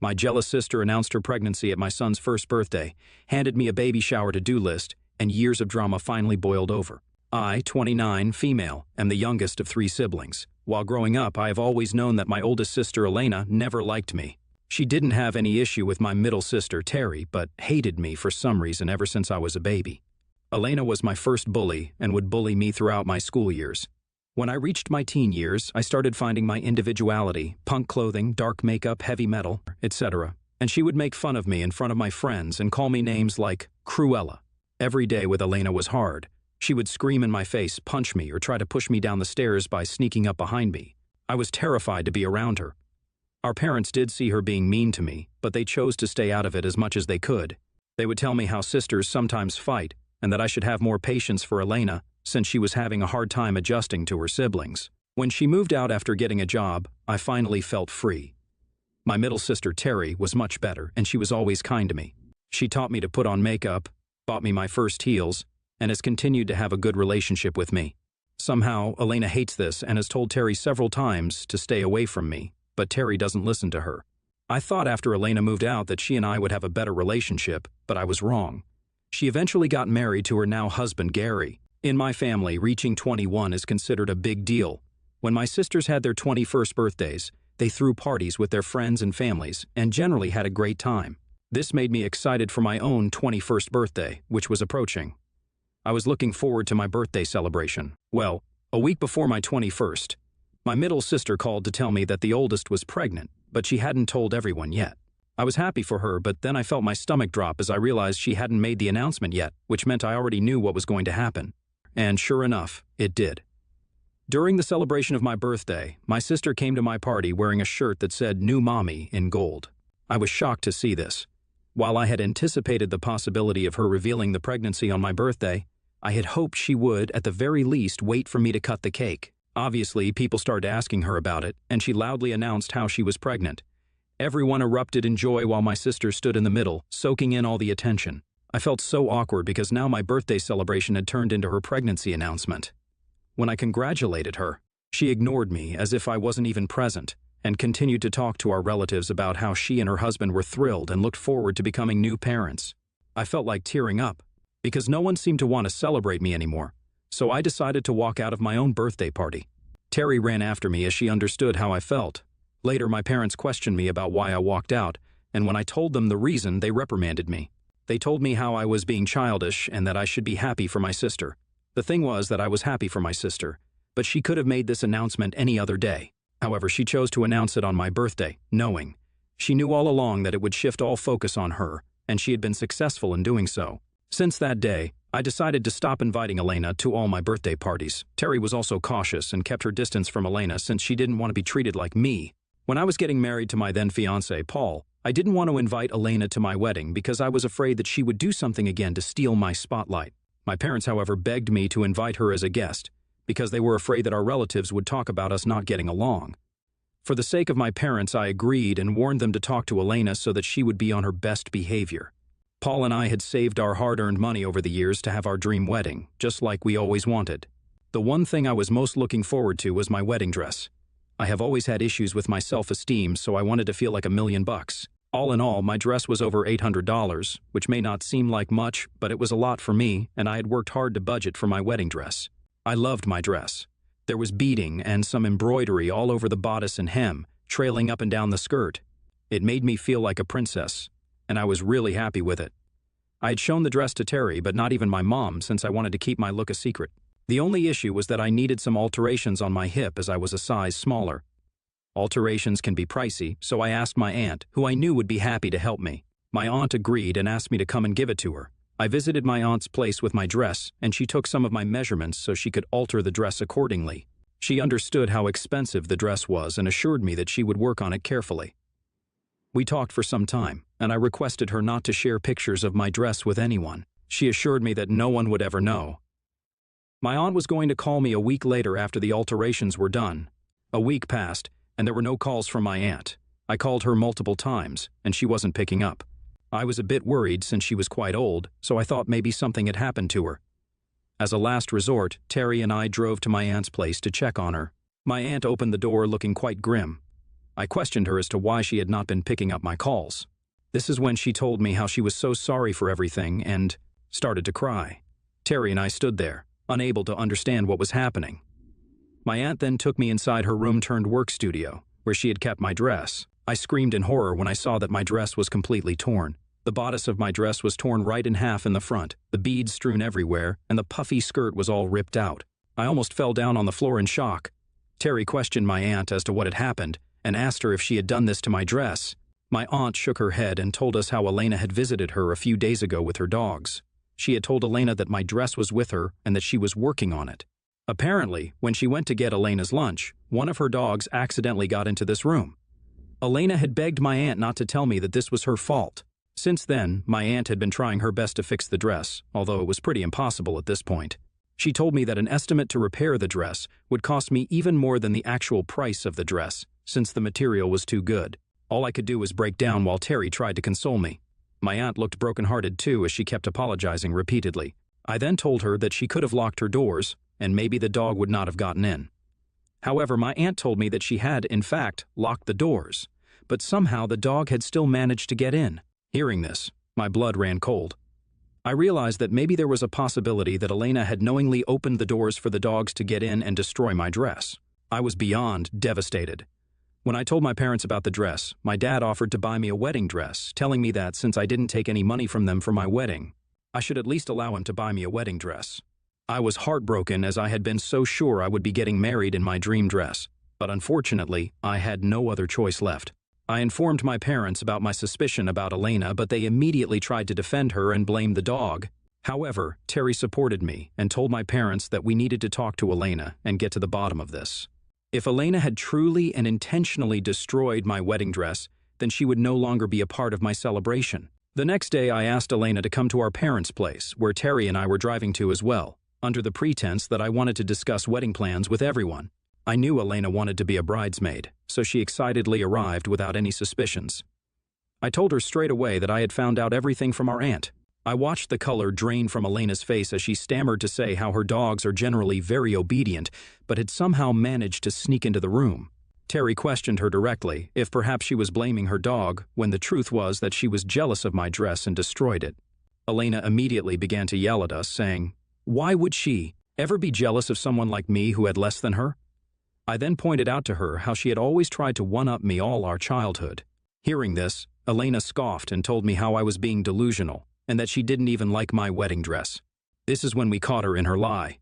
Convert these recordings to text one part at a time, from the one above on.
My jealous sister announced her pregnancy at my son's first birthday, handed me a baby shower to-do list, and years of drama finally boiled over. I, 29, female, am the youngest of 3 siblings. While growing up, I have always known that my oldest sister, Elena, never liked me. She didn't have any issue with my middle sister, Terry, but hated me for some reason ever since I was a baby. Elena was my first bully and would bully me throughout my school years. When I reached my teen years, I started finding my individuality, punk clothing, dark makeup, heavy metal, etc. And she would make fun of me in front of my friends and call me names like Cruella. Every day with Elena was hard. She would scream in my face, punch me, or try to push me down the stairs by sneaking up behind me. I was terrified to be around her. Our parents did see her being mean to me, but they chose to stay out of it as much as they could. They would tell me how sisters sometimes fight, and that I should have more patience for Elena, since she was having a hard time adjusting to her siblings. When she moved out after getting a job, I finally felt free. My middle sister, Terry, was much better, and she was always kind to me. She taught me to put on makeup, bought me my first heels, and has continued to have a good relationship with me. Somehow, Elena hates this and has told Terry several times to stay away from me, but Terry doesn't listen to her. I thought after Elena moved out that she and I would have a better relationship, but I was wrong. She eventually got married to her now husband, Gary. In my family, reaching 21 is considered a big deal. When my sisters had their 21st birthdays, they threw parties with their friends and families and generally had a great time. This made me excited for my own 21st birthday, which was approaching. I was looking forward to my birthday celebration. Well, a week before my 21st, my middle sister called to tell me that the oldest was pregnant, but she hadn't told everyone yet. I was happy for her, but then I felt my stomach drop as I realized she hadn't made the announcement yet, which meant I already knew what was going to happen. And sure enough, it did. During the celebration of my birthday, my sister came to my party wearing a shirt that said "New Mommy" in gold. I was shocked to see this. While I had anticipated the possibility of her revealing the pregnancy on my birthday, I had hoped she would, at the very least, wait for me to cut the cake. Obviously, people started asking her about it, and she loudly announced how she was pregnant. Everyone erupted in joy while my sister stood in the middle, soaking in all the attention. I felt so awkward because now my birthday celebration had turned into her pregnancy announcement. When I congratulated her, she ignored me as if I wasn't even present, and continued to talk to our relatives about how she and her husband were thrilled and looked forward to becoming new parents. I felt like tearing up, because no one seemed to want to celebrate me anymore, so I decided to walk out of my own birthday party. Terry ran after me as she understood how I felt. Later, my parents questioned me about why I walked out, and when I told them the reason, they reprimanded me. They told me how I was being childish and that I should be happy for my sister. The thing was that I was happy for my sister, but she could have made this announcement any other day. However, she chose to announce it on my birthday, knowing. She knew all along that it would shift all focus on her, and she had been successful in doing so. Since that day, I decided to stop inviting Elena to all my birthday parties. Terry was also cautious and kept her distance from Elena since she didn't want to be treated like me. When I was getting married to my then-fiancé, Paul, I didn't want to invite Elena to my wedding because I was afraid that she would do something again to steal my spotlight. My parents, however, begged me to invite her as a guest because they were afraid that our relatives would talk about us not getting along. For the sake of my parents, I agreed and warned them to talk to Elena so that she would be on her best behavior. Paul and I had saved our hard-earned money over the years to have our dream wedding, just like we always wanted. The one thing I was most looking forward to was my wedding dress. I have always had issues with my self-esteem, so I wanted to feel like $1,000,000. All in all, my dress was over $800, which may not seem like much, but it was a lot for me, and I had worked hard to budget for my wedding dress. I loved my dress. There was beading and some embroidery all over the bodice and hem, trailing up and down the skirt. It made me feel like a princess, and I was really happy with it. I had shown the dress to Terry, but not even my mom, since I wanted to keep my look a secret. The only issue was that I needed some alterations on my hip as I was a size smaller. Alterations can be pricey, so I asked my aunt, who I knew would be happy to help me. My aunt agreed and asked me to come and give it to her. I visited my aunt's place with my dress, and she took some of my measurements so she could alter the dress accordingly. She understood how expensive the dress was and assured me that she would work on it carefully. We talked for some time, and I requested her not to share pictures of my dress with anyone. She assured me that no one would ever know. My aunt was going to call me a week later after the alterations were done. A week passed, and there were no calls from my aunt. I called her multiple times, and she wasn't picking up. I was a bit worried since she was quite old, so I thought maybe something had happened to her. As a last resort, Terry and I drove to my aunt's place to check on her. My aunt opened the door looking quite grim. I questioned her as to why she had not been picking up my calls. This is when she told me how she was so sorry for everything and started to cry. Terry and I stood there, unable to understand what was happening. My aunt then took me inside her room-turned-work studio, where she had kept my dress. I screamed in horror when I saw that my dress was completely torn. The bodice of my dress was torn right in half in the front, the beads strewn everywhere, and the puffy skirt was all ripped out. I almost fell down on the floor in shock. Terry questioned my aunt as to what had happened and asked her if she had done this to my dress. My aunt shook her head and told us how Elena had visited her a few days ago with her dogs. She had told Elena that my dress was with her and that she was working on it. Apparently, when she went to get Elena's lunch, one of her dogs accidentally got into this room. Elena had begged my aunt not to tell me that this was her fault. Since then, my aunt had been trying her best to fix the dress, although it was pretty impossible at this point. She told me that an estimate to repair the dress would cost me even more than the actual price of the dress, since the material was too good. All I could do was break down while Terry tried to console me. My aunt looked brokenhearted too as she kept apologizing repeatedly. I then told her that she could have locked her doors, and maybe the dog would not have gotten in. However, my aunt told me that she had, in fact, locked the doors, but somehow the dog had still managed to get in. Hearing this, my blood ran cold. I realized that maybe there was a possibility that Elena had knowingly opened the doors for the dogs to get in and destroy my dress. I was beyond devastated. When I told my parents about the dress, my dad offered to buy me a wedding dress, telling me that since I didn't take any money from them for my wedding, I should at least allow him to buy me a wedding dress. I was heartbroken as I had been so sure I would be getting married in my dream dress, but unfortunately, I had no other choice left. I informed my parents about my suspicion about Elena, but they immediately tried to defend her and blame the dog. However, Terry supported me and told my parents that we needed to talk to Elena and get to the bottom of this. If Elena had truly and intentionally destroyed my wedding dress, then she would no longer be a part of my celebration. The next day, I asked Elena to come to our parents' place, where Terry and I were driving to as well, under the pretense that I wanted to discuss wedding plans with everyone. I knew Elena wanted to be a bridesmaid, so she excitedly arrived without any suspicions. I told her straight away that I had found out everything from our aunt. I watched the color drain from Elena's face as she stammered to say how her dogs are generally very obedient, but had somehow managed to sneak into the room. Terry questioned her directly if perhaps she was blaming her dog, when the truth was that she was jealous of my dress and destroyed it. Elena immediately began to yell at us, saying, "Why would she ever be jealous of someone like me who had less than her?" I then pointed out to her how she had always tried to one-up me all our childhood. Hearing this, Elena scoffed and told me how I was being delusional, and that she didn't even like my wedding dress. This is when we caught her in her lie.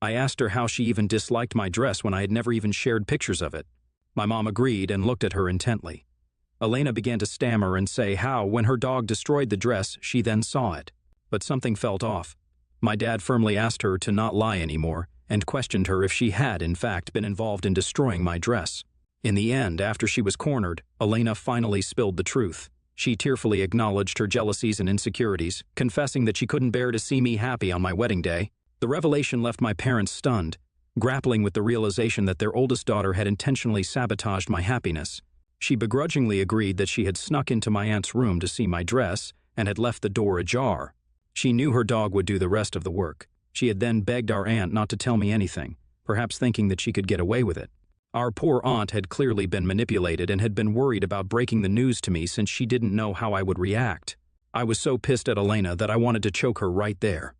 I asked her how she even disliked my dress when I had never even shared pictures of it. My mom agreed and looked at her intently. Elena began to stammer and say how, when her dog destroyed the dress, she then saw it. But something felt off. My dad firmly asked her to not lie anymore, and questioned her if she had, in fact, been involved in destroying my dress. In the end, after she was cornered, Elena finally spilled the truth. She tearfully acknowledged her jealousies and insecurities, confessing that she couldn't bear to see me happy on my wedding day. The revelation left my parents stunned, grappling with the realization that their oldest daughter had intentionally sabotaged my happiness. She begrudgingly agreed that she had snuck into my aunt's room to see my dress and had left the door ajar. She knew her dog would do the rest of the work. She had then begged our aunt not to tell me anything, perhaps thinking that she could get away with it. Our poor aunt had clearly been manipulated and had been worried about breaking the news to me since she didn't know how I would react. I was so pissed at Elena that I wanted to choke her right there.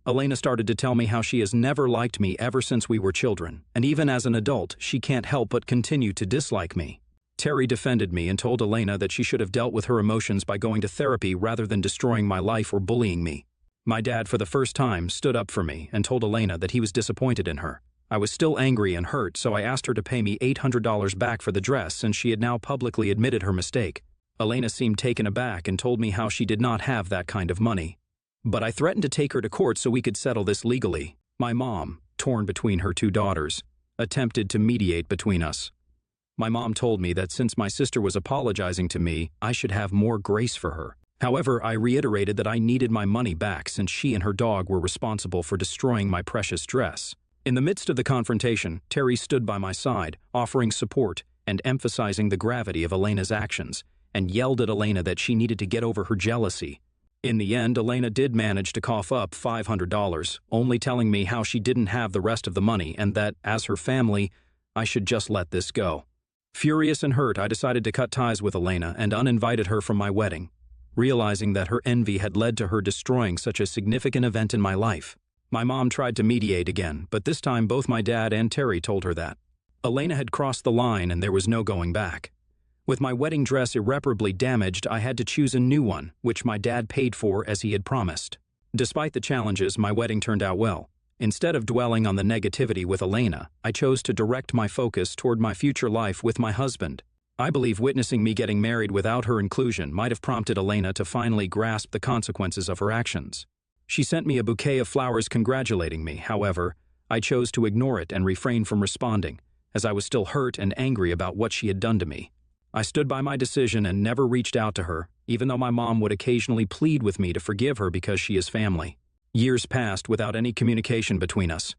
Elena started to tell me how she has never liked me ever since we were children, and even as an adult, she can't help but continue to dislike me. Terry defended me and told Elena that she should have dealt with her emotions by going to therapy rather than destroying my life or bullying me. My dad, for the first time, stood up for me and told Elena that he was disappointed in her. I was still angry and hurt, so I asked her to pay me $800 back for the dress since she had now publicly admitted her mistake. Elena seemed taken aback and told me how she did not have that kind of money. But I threatened to take her to court so we could settle this legally. My mom, torn between her two daughters, attempted to mediate between us. My mom told me that since my sister was apologizing to me, I should have more grace for her. However, I reiterated that I needed my money back since she and her dog were responsible for destroying my precious dress. In the midst of the confrontation, Terry stood by my side, offering support and emphasizing the gravity of Elena's actions, and yelled at Elena that she needed to get over her jealousy. In the end, Elena did manage to cough up $500, only telling me how she didn't have the rest of the money and that, as her family, I should just let this go. Furious and hurt, I decided to cut ties with Elena and uninvited her from my wedding, realizing that her envy had led to her destroying such a significant event in my life. My mom tried to mediate again, but this time both my dad and Terry told her that Elena had crossed the line and there was no going back. With my wedding dress irreparably damaged, I had to choose a new one, which my dad paid for as he had promised. Despite the challenges, my wedding turned out well. Instead of dwelling on the negativity with Elena, I chose to direct my focus toward my future life with my husband. I believe witnessing me getting married without her inclusion might have prompted Elena to finally grasp the consequences of her actions. She sent me a bouquet of flowers congratulating me. However, I chose to ignore it and refrain from responding, as I was still hurt and angry about what she had done to me. I stood by my decision and never reached out to her, even though my mom would occasionally plead with me to forgive her because she is family. Years passed without any communication between us.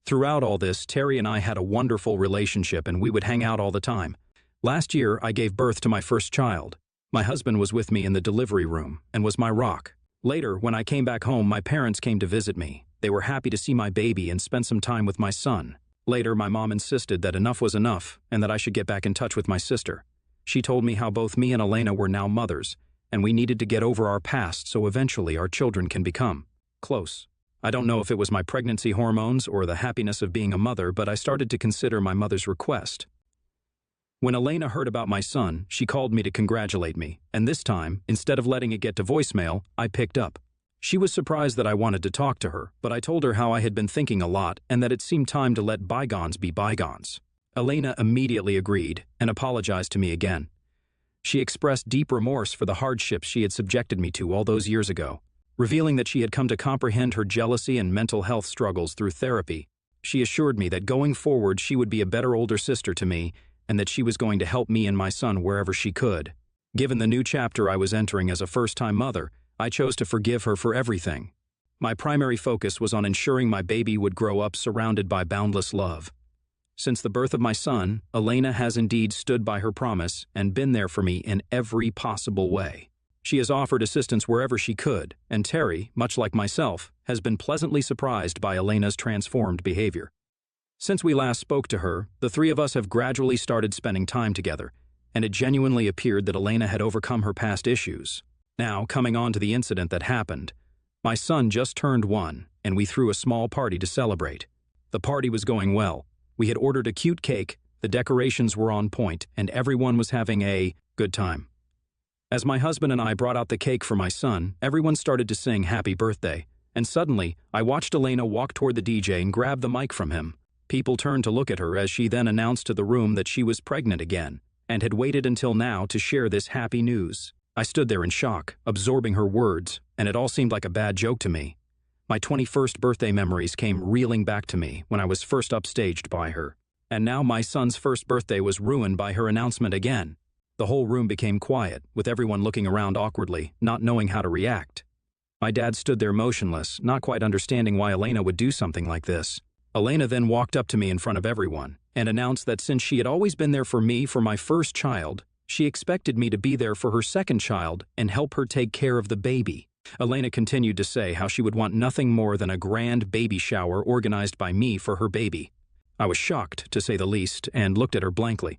Throughout all this, Terry and I had a wonderful relationship and we would hang out all the time. Last year, I gave birth to my first child. My husband was with me in the delivery room and was my rock. Later, when I came back home, my parents came to visit me. They were happy to see my baby and spend some time with my son. Later, my mom insisted that enough was enough and that I should get back in touch with my sister. She told me how both me and Elena were now mothers, and we needed to get over our past so eventually our children can become close. I don't know if it was my pregnancy hormones or the happiness of being a mother, but I started to consider my mother's request. When Elena heard about my son, she called me to congratulate me, and this time, instead of letting it get to voicemail, I picked up. She was surprised that I wanted to talk to her, but I told her how I had been thinking a lot and that it seemed time to let bygones be bygones. Elena immediately agreed and apologized to me again. She expressed deep remorse for the hardships she had subjected me to all those years ago. Revealing that she had come to comprehend her jealousy and mental health struggles through therapy, she assured me that going forward she would be a better older sister to me and that she was going to help me and my son wherever she could. Given the new chapter I was entering as a first-time mother, I chose to forgive her for everything. My primary focus was on ensuring my baby would grow up surrounded by boundless love. Since the birth of my son, Elena has indeed stood by her promise and been there for me in every possible way. She has offered assistance wherever she could, and Terry, much like myself, has been pleasantly surprised by Elena's transformed behavior. Since we last spoke to her, the three of us have gradually started spending time together, and it genuinely appeared that Elena had overcome her past issues. Now, coming on to the incident that happened, my son just turned 1, and we threw a small party to celebrate. The party was going well. We had ordered a cute cake, the decorations were on point, and everyone was having a good time. As my husband and I brought out the cake for my son, everyone started to sing happy birthday, and suddenly, I watched Elena walk toward the DJ and grab the mic from him. People turned to look at her as she then announced to the room that she was pregnant again, and had waited until now to share this happy news. I stood there in shock, absorbing her words, and it all seemed like a bad joke to me. My 21st birthday memories came reeling back to me when I was first upstaged by her, and now my son's first birthday was ruined by her announcement again. The whole room became quiet, with everyone looking around awkwardly, not knowing how to react. My dad stood there motionless, not quite understanding why Elena would do something like this. Elena then walked up to me in front of everyone and announced that since she had always been there for me for my first child, she expected me to be there for her second child and help her take care of the baby. Elena continued to say how she would want nothing more than a grand baby shower organized by me for her baby. I was shocked, to say the least, and looked at her blankly.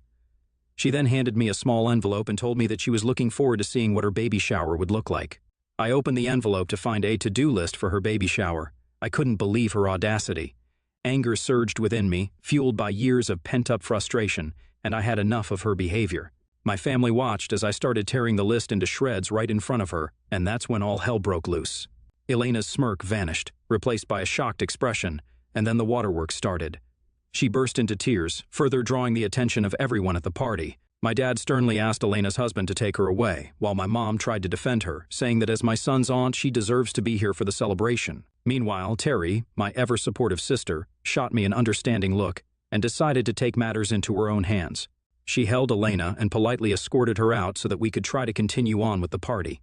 She then handed me a small envelope and told me that she was looking forward to seeing what her baby shower would look like. I opened the envelope to find a to-do list for her baby shower. I couldn't believe her audacity. Anger surged within me, fueled by years of pent-up frustration, and I had enough of her behavior. My family watched as I started tearing the list into shreds right in front of her, and that's when all hell broke loose. Elena's smirk vanished, replaced by a shocked expression, and then the waterworks started. She burst into tears, further drawing the attention of everyone at the party. My dad sternly asked Elena's husband to take her away, while my mom tried to defend her, saying that as my son's aunt, she deserves to be here for the celebration. Meanwhile, Terry, my ever-supportive sister, shot me an understanding look and decided to take matters into her own hands. She held Elena and politely escorted her out so that we could try to continue on with the party.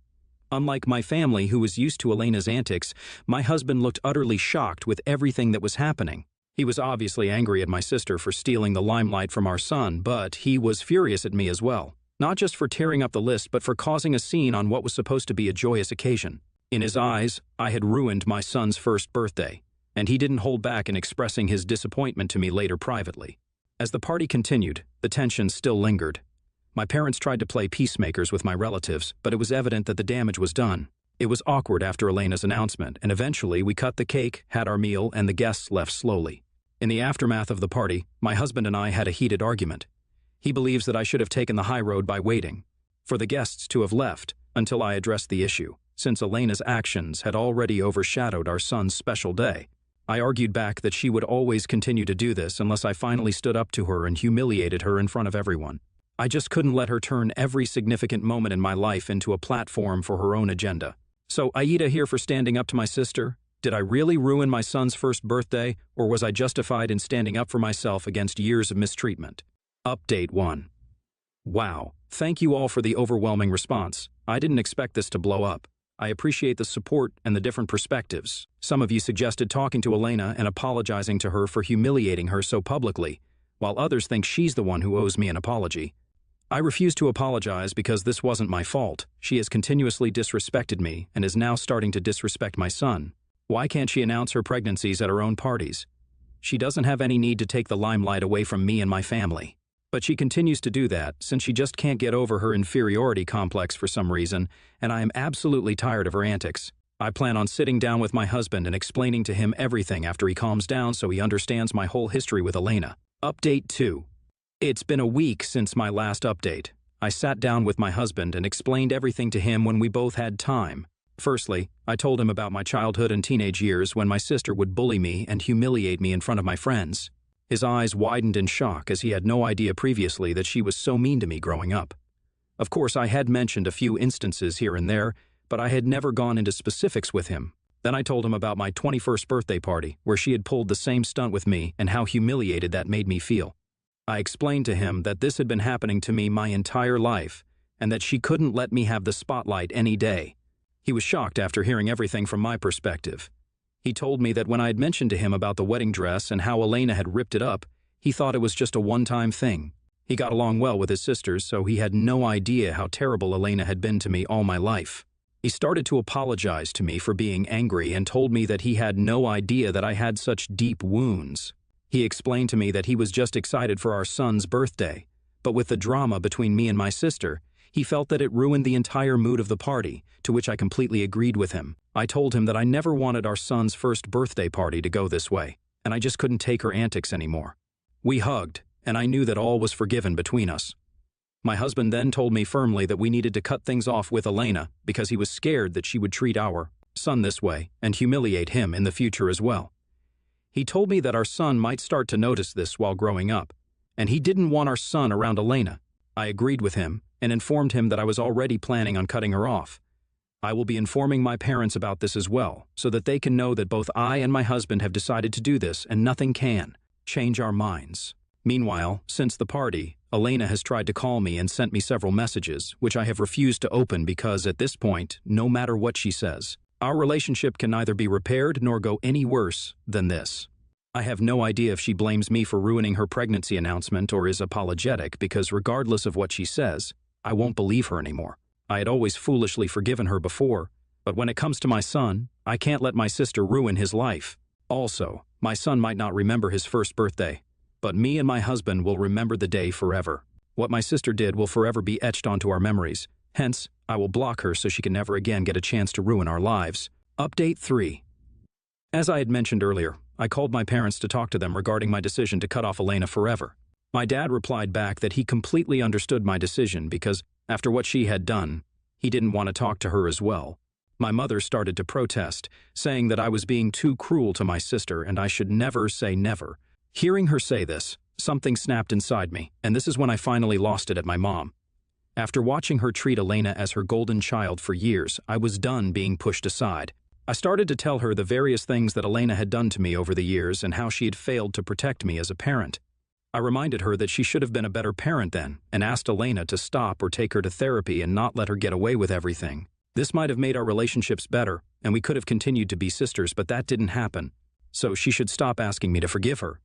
Unlike my family, who was used to Elena's antics, my husband looked utterly shocked with everything that was happening. He was obviously angry at my sister for stealing the limelight from our son, but he was furious at me as well. Not just for tearing up the list, but for causing a scene on what was supposed to be a joyous occasion. In his eyes, I had ruined my son's first birthday, and he didn't hold back in expressing his disappointment to me later privately. As the party continued, the tension still lingered. My parents tried to play peacemakers with my relatives, but it was evident that the damage was done. It was awkward after Elena's announcement, and eventually we cut the cake, had our meal, and the guests left slowly. In the aftermath of the party, my husband and I had a heated argument. He believes that I should have taken the high road by waiting for the guests to have left until I addressed the issue, since Elena's actions had already overshadowed our son's special day. I argued back that she would always continue to do this unless I finally stood up to her and humiliated her in front of everyone. I just couldn't let her turn every significant moment in my life into a platform for her own agenda. So, Aida here for standing up to my sister? Did I really ruin my son's first birthday, or was I justified in standing up for myself against years of mistreatment? Update 1. Wow, thank you all for the overwhelming response. I didn't expect this to blow up. I appreciate the support and the different perspectives. Some of you suggested talking to Elena and apologizing to her for humiliating her so publicly, while others think she's the one who owes me an apology. I refuse to apologize because this wasn't my fault. She has continuously disrespected me and is now starting to disrespect my son. Why can't she announce her pregnancies at her own parties? She doesn't have any need to take the limelight away from me and my family. But she continues to do that since she just can't get over her inferiority complex for some reason, and I am absolutely tired of her antics. I plan on sitting down with my husband and explaining to him everything after he calms down so he understands my whole history with Elena. Update 2. It's been a week since my last update. I sat down with my husband and explained everything to him when we both had time. Firstly, I told him about my childhood and teenage years when my sister would bully me and humiliate me in front of my friends. His eyes widened in shock as he had no idea previously that she was so mean to me growing up. Of course, I had mentioned a few instances here and there, but I had never gone into specifics with him. Then I told him about my 21st birthday party, where she had pulled the same stunt with me and how humiliated that made me feel. I explained to him that this had been happening to me my entire life, and that she couldn't let me have the spotlight any day. He was shocked after hearing everything from my perspective. He told me that when I had mentioned to him about the wedding dress and how Elena had ripped it up, he thought it was just a one-time thing. He got along well with his sisters, so he had no idea how terrible Elena had been to me all my life. He started to apologize to me for being angry and told me that he had no idea that I had such deep wounds. He explained to me that he was just excited for our son's birthday, but with the drama between me and my sister, he felt that it ruined the entire mood of the party, to which I completely agreed with him. I told him that I never wanted our son's first birthday party to go this way, and I just couldn't take her antics anymore. We hugged, and I knew that all was forgiven between us. My husband then told me firmly that we needed to cut things off with Elena because he was scared that she would treat our son this way and humiliate him in the future as well. He told me that our son might start to notice this while growing up, and he didn't want our son around Elena. I agreed with him and informed him that I was already planning on cutting her off. I will be informing my parents about this as well, so that they can know that both I and my husband have decided to do this and nothing can change our minds. Meanwhile, since the party, Elena has tried to call me and sent me several messages, which I have refused to open because at this point, no matter what she says, our relationship can neither be repaired nor go any worse than this. I have no idea if she blames me for ruining her pregnancy announcement or is apologetic because regardless of what she says, I won't believe her anymore. I had always foolishly forgiven her before, but when it comes to my son, I can't let my sister ruin his life. Also, my son might not remember his first birthday, but me and my husband will remember the day forever. What my sister did will forever be etched onto our memories. Hence, I will block her so she can never again get a chance to ruin our lives. Update 3. As I had mentioned earlier, I called my parents to talk to them regarding my decision to cut off Elena forever. My dad replied back that he completely understood my decision because, after what she had done, he didn't want to talk to her as well. My mother started to protest, saying that I was being too cruel to my sister and I should never say never. Hearing her say this, something snapped inside me, and this is when I finally lost it at my mom. After watching her treat Elena as her golden child for years, I was done being pushed aside. I started to tell her the various things that Elena had done to me over the years and how she had failed to protect me as a parent. I reminded her that she should have been a better parent then, and asked Elena to stop or take her to therapy and not let her get away with everything. This might have made our relationships better, and we could have continued to be sisters, but that didn't happen. So she should stop asking me to forgive her.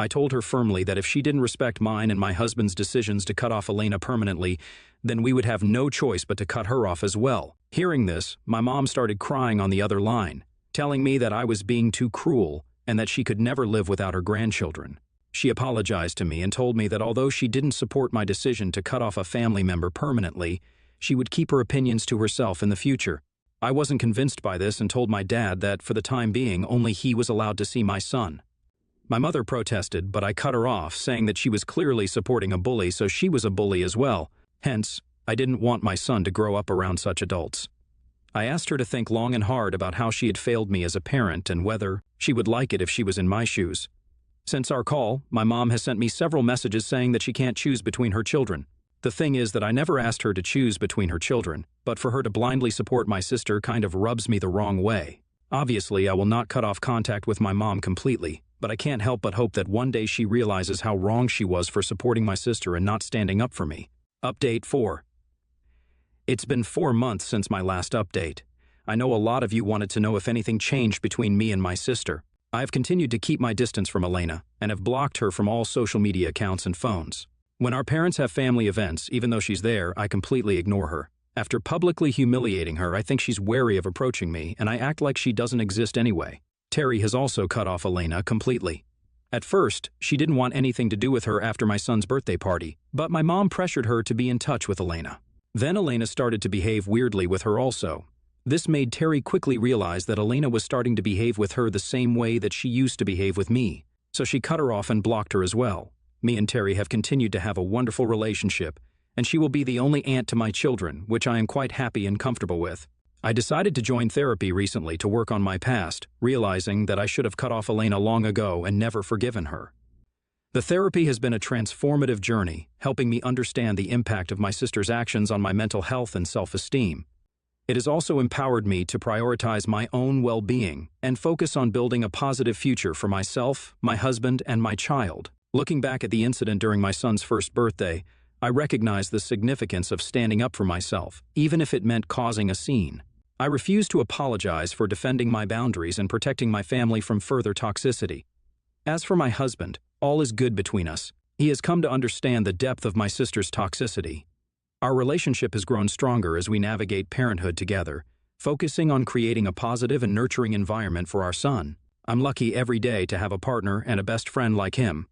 I told her firmly that if she didn't respect mine and my husband's decisions to cut off Elena permanently, then we would have no choice but to cut her off as well. Hearing this, my mom started crying on the other line, telling me that I was being too cruel and that she could never live without her grandchildren. She apologized to me and told me that although she didn't support my decision to cut off a family member permanently, she would keep her opinions to herself in the future. I wasn't convinced by this and told my dad that, for the time being, only he was allowed to see my son. My mother protested, but I cut her off, saying that she was clearly supporting a bully, so she was a bully as well. Hence, I didn't want my son to grow up around such adults. I asked her to think long and hard about how she had failed me as a parent and whether she would like it if she was in my shoes. Since our call, my mom has sent me several messages saying that she can't choose between her children. The thing is that I never asked her to choose between her children, but for her to blindly support my sister kind of rubs me the wrong way. Obviously, I will not cut off contact with my mom completely, but I can't help but hope that one day she realizes how wrong she was for supporting my sister and not standing up for me. Update 4. It's been 4 months since my last update. I know a lot of you wanted to know if anything changed between me and my sister. I have continued to keep my distance from Elena and have blocked her from all social media accounts and phones. When our parents have family events, even though she's there, I completely ignore her. After publicly humiliating her, I think she's wary of approaching me, and I act like she doesn't exist anyway. Terry has also cut off Elena completely. At first, she didn't want anything to do with her after my son's birthday party, but my mom pressured her to be in touch with Elena. Then Elena started to behave weirdly with her also. This made Terry quickly realize that Elena was starting to behave with her the same way that she used to behave with me, so she cut her off and blocked her as well. Me and Terry have continued to have a wonderful relationship, and she will be the only aunt to my children, which I am quite happy and comfortable with. I decided to join therapy recently to work on my past, realizing that I should have cut off Elena long ago and never forgiven her. The therapy has been a transformative journey, helping me understand the impact of my sister's actions on my mental health and self-esteem. It has also empowered me to prioritize my own well-being and focus on building a positive future for myself, my husband, and my child. Looking back at the incident during my son's first birthday, I recognize the significance of standing up for myself, even if it meant causing a scene. I refuse to apologize for defending my boundaries and protecting my family from further toxicity. As for my husband, all is good between us. He has come to understand the depth of my sister's toxicity. Our relationship has grown stronger as we navigate parenthood together, focusing on creating a positive and nurturing environment for our son. I'm lucky every day to have a partner and a best friend like him.